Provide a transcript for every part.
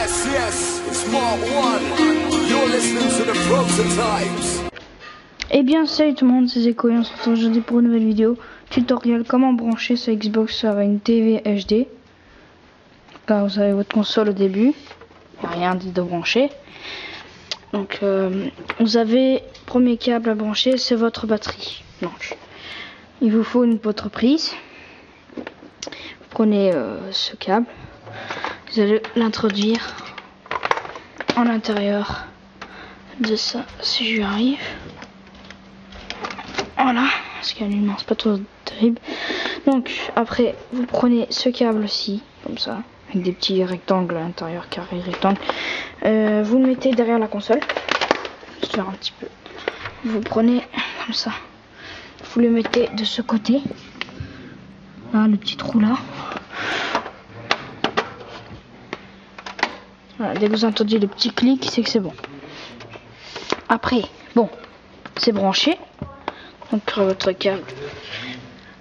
Yes, yes, it's Mark One. You're listening to the Prototypes. Eh bien salut tout le monde, c'est Zeko et on se retrouve aujourd'hui pour une nouvelle vidéo tutoriel comment brancher sa Xbox avec une TV HD. Là vous avez votre console au début, il n'y a rien dit de brancher. Donc vous avez premier câble à brancher, c'est votre batterie blanche. Il vous faut votre prise. Vous prenez ce câble, vous allez l'introduire à l'intérieur de ça si j'y arrive. Voilà, parce qu'allument c'est pas trop terrible. Donc après vous prenez ce câble-ci, comme ça, avec des petits rectangles à l'intérieur, carré rectangle. Vous le mettez derrière la console. Je vais faire un petit peu. Vous prenez comme ça. Vous le mettez de ce côté. Là, le petit trou là. Voilà, dès que vous entendez le petit clic, c'est que c'est bon. Après, bon, c'est branché. Donc votre câble,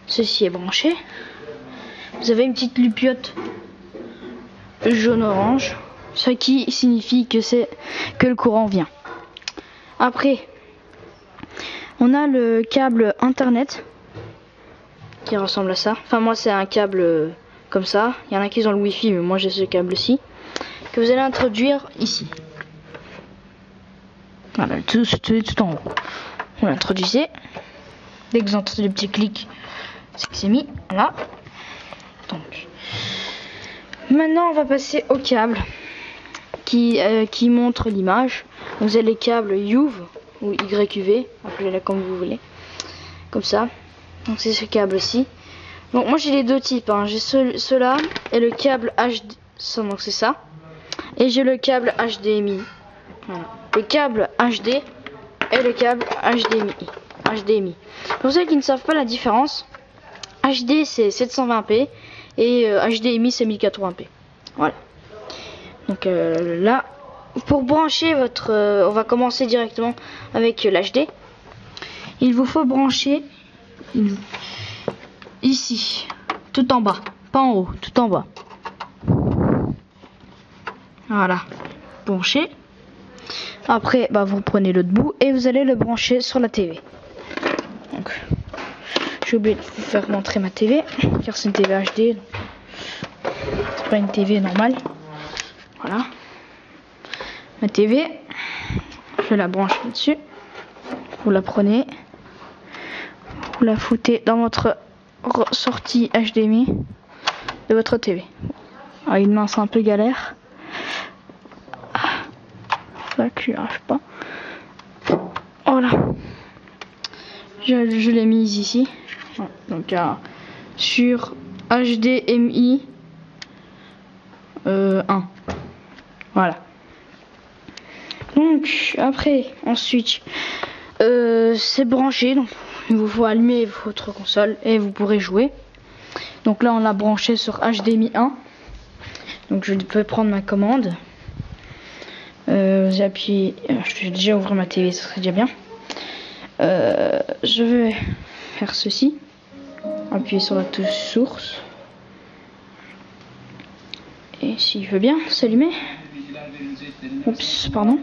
ceci est branché. Vous avez une petite lupiote jaune-orange, ce qui signifie que le courant vient. Après, on a le câble internet qui ressemble à ça. Enfin moi c'est un câble comme ça. Il y en a qui ont le wifi, mais moi j'ai ce câble-ci que vous allez introduire ici. Voilà, tout en haut. Vous l'introduisez. Dès que vous entendez le petit clic, c'est que c'est mis. Voilà. Donc, maintenant on va passer au câble qui montre l'image. Vous avez les câbles UV ou YUV, appelez-la comme vous voulez. Comme ça. Donc c'est ce câble-ci. Donc moi j'ai les deux types. Hein. J'ai ceux-là et le câble HD. Donc c'est ça. Et j'ai le câble HDMI. Voilà. Le câble HD et le câble HDMI. Pour ceux qui ne savent pas la différence, HD c'est 720p et HDMI c'est 1080p. Voilà. Donc là, pour brancher votre... on va commencer directement avec l'HD. Il vous faut brancher ici, tout en bas, pas en haut, tout en bas. Voilà, branché. Après, vous prenez l'autre bout et vous allez le brancher sur la TV. Donc, j'ai oublié de vous faire montrer ma TV, car c'est une TV HD. C'est pas une TV normale. Voilà. Ma TV, je la branche dessus. Vous la prenez, vous la foutez dans votre sortie HDMI de votre TV. À une main, c'est un peu galère. Là que j'y arrive pas. Voilà. Je l'ai mise ici. Donc sur HDMI 1. Voilà. Donc après, ensuite, c'est branché. Donc il vous faut allumer votre console et vous pourrez jouer. Donc là on l'a branché sur HDMI 1. Donc je peux prendre ma commande. J'ai appuyé, je vais déjà ouvrir ma TV, ça serait déjà bien. Je vais faire ceci, appuyer sur la touche source, et s'il veut bien s'allumer. Oups, pardon.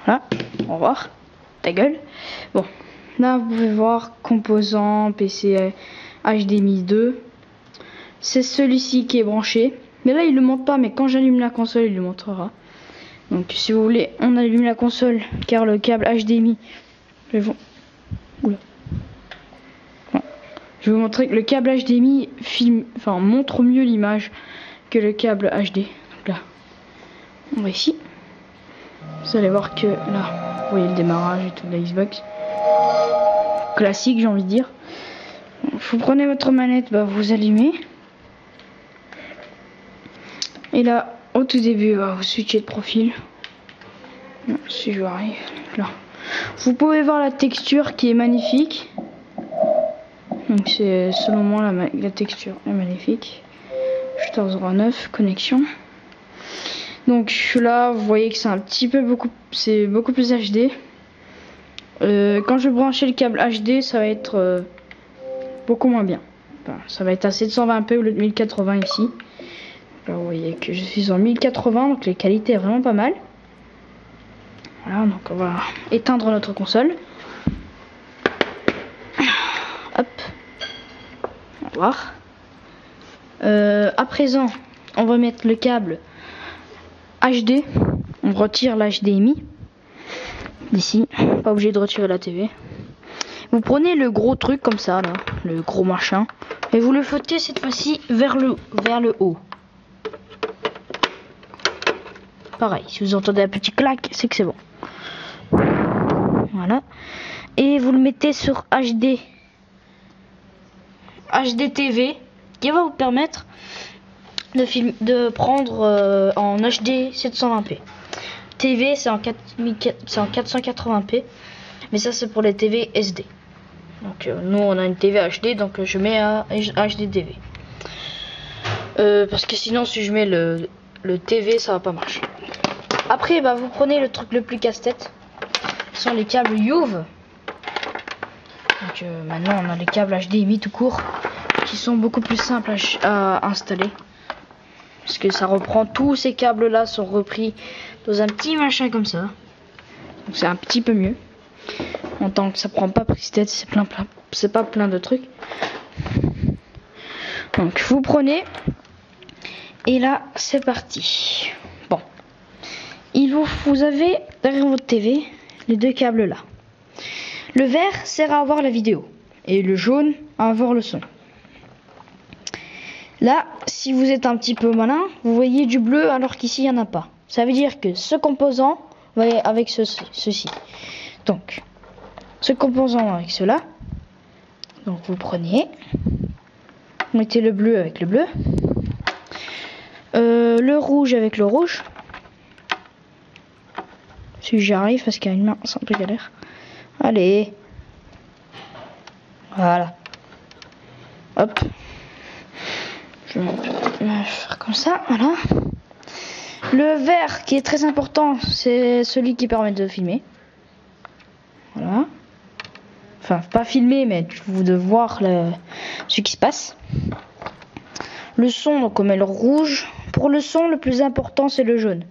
Voilà, au revoir, ta gueule. Bon, là vous pouvez voir composants PC HDMI 2. C'est celui-ci qui est branché. Mais là il le montre pas, mais quand j'allume la console il le montrera. Donc si vous voulez, on allume la console car le câble HDMI, je vais vous montrer que le câble HDMI montre mieux l'image que le câble HD. Donc là, on va ici. Vous allez voir que là, vous voyez le démarrage et tout de la Xbox. Classique, j'ai envie de dire. Vous prenez votre manette, vous allumez. Et là, au tout début, vous switchez de profil. Si je arrive là, vous pouvez voir la texture qui est magnifique. Donc c'est selon moi la texture est magnifique. 1409 connexion. Donc là, vous voyez que c'est beaucoup plus HD. Quand je vais brancher le câble HD, ça va être beaucoup moins bien. Enfin, ça va être à 720p au lieu de 1080 ici. là vous voyez que je suis en 1080, donc les qualités est vraiment pas mal. Voilà, donc on va éteindre notre console. Hop. On va voir. À présent, on va mettre le câble HD. On retire l'HDMI d'ici. Pas obligé de retirer la TV. Vous prenez le gros truc comme ça, là, le gros machin, et vous le flottez cette fois-ci vers le haut. Pareil, si vous entendez un petit clac, c'est que c'est bon. Voilà. Et vous le mettez sur HD TV, qui va vous permettre de prendre en HD 720p. TV c'est en 480p, mais ça c'est pour les TV SD. Donc nous on a une TV HD, donc je mets à HD TV. Parce que sinon si je mets le TV ça va pas marcher. Après bah, vous prenez le truc le plus casse-tête, ce sont les câbles UV. Donc maintenant on a les câbles HDMI tout court, qui sont beaucoup plus simples à installer. Parce que ça reprend, tous ces câbles là sont repris dans un petit machin comme ça. Donc c'est un petit peu mieux. En tant que ça prend pas prise tête, c'est pas plein de trucs. Donc vous prenez et là c'est parti. Bon, vous avez derrière votre TV les deux câbles là. Le vert sert à avoir la vidéo et le jaune à avoir le son. Là, si vous êtes un petit peu malin, vous voyez du bleu alors qu'ici il n'y en a pas. Ça veut dire que ce composant va avec ceci. Donc, ce composant avec cela. Donc vous prenez, vous mettez le bleu avec le bleu, le rouge avec le rouge. Si j'y arrive parce qu'il y a une main, c'est un peu galère. Allez, voilà. Hop. Je vais faire comme ça, voilà. Le vert qui est très important, c'est celui qui permet de filmer. Voilà. Enfin, pas filmer, mais de voir ce qui se passe. Le son, donc on met le rouge. Pour le son, le plus important, c'est le jaune.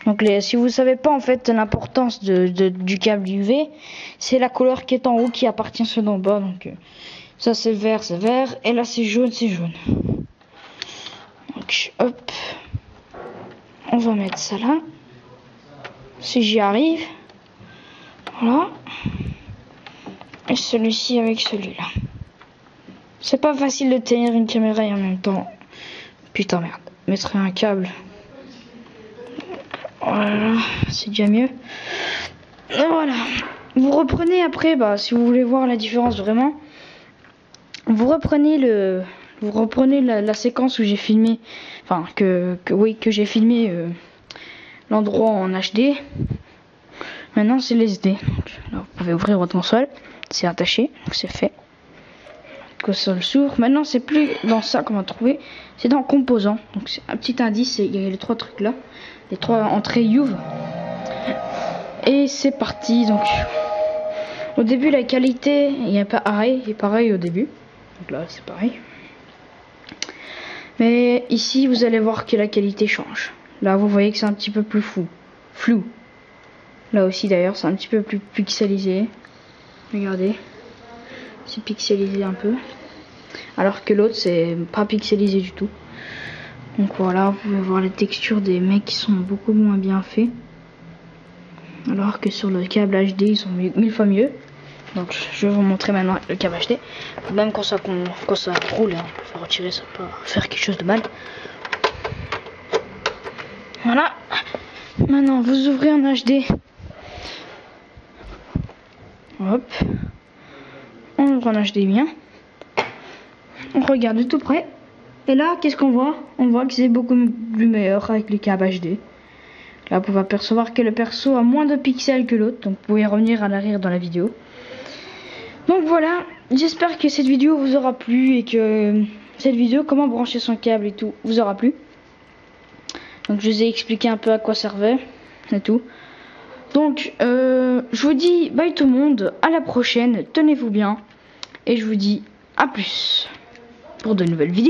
Donc si vous ne savez pas en fait l'importance du câble UV, c'est la couleur qui est en haut qui appartient à ceux d'en bas. Donc ça c'est vert, et là c'est jaune, Donc hop, on va mettre ça là, si j'y arrive, voilà, et celui-ci avec celui-là. C'est pas facile de tenir une caméra et en même temps, putain merde, mettre un câble, voilà, c'est déjà mieux. Et voilà, vous reprenez après, bah si vous voulez voir la différence vraiment, vous reprenez la séquence où j'ai filmé, enfin que j'ai filmé l'endroit en HD. Maintenant c'est les SD. Donc, là, vous pouvez ouvrir votre console, c'est attaché, donc c'est fait. Console s'ouvre. Maintenant c'est plus dans ça qu'on va trouver, c'est dans composants. Donc c'est un petit indice, il y a les trois trucs là, les trois entrées UV. Et c'est parti. Donc au début la qualité est pareil au début. Donc là c'est pareil. Mais ici vous allez voir que la qualité change. Là vous voyez que c'est un petit peu plus flou. Là aussi d'ailleurs c'est un petit peu plus pixelisé. Regardez. C'est pixelisé un peu. Alors que l'autre c'est pas pixelisé du tout. Donc voilà, vous pouvez voir les textures des mecs qui sont beaucoup moins bien faits. Alors que sur le câble HD ils sont 1000 fois mieux. Donc je vais vous montrer maintenant le câble HD. Même quand ça roule, hein, faut retirer, ça peut faire quelque chose de mal. Voilà. Maintenant vous ouvrez en HD. Hop. On ouvre en HD bien. On regarde de tout près. Et là, qu'est-ce qu'on voit? On voit que c'est beaucoup plus meilleur avec les câbles HD. Là, vous pouvez apercevoir que le perso a moins de pixels que l'autre. Donc vous pouvez revenir à l'arrière dans la vidéo. Donc voilà, j'espère que cette vidéo vous aura plu et que cette vidéo, comment brancher son câble et tout, vous aura plu. Donc je vous ai expliqué un peu à quoi servait et tout. Donc je vous dis bye tout le monde, à la prochaine, tenez-vous bien. Et je vous dis à plus pour de nouvelles vidéos.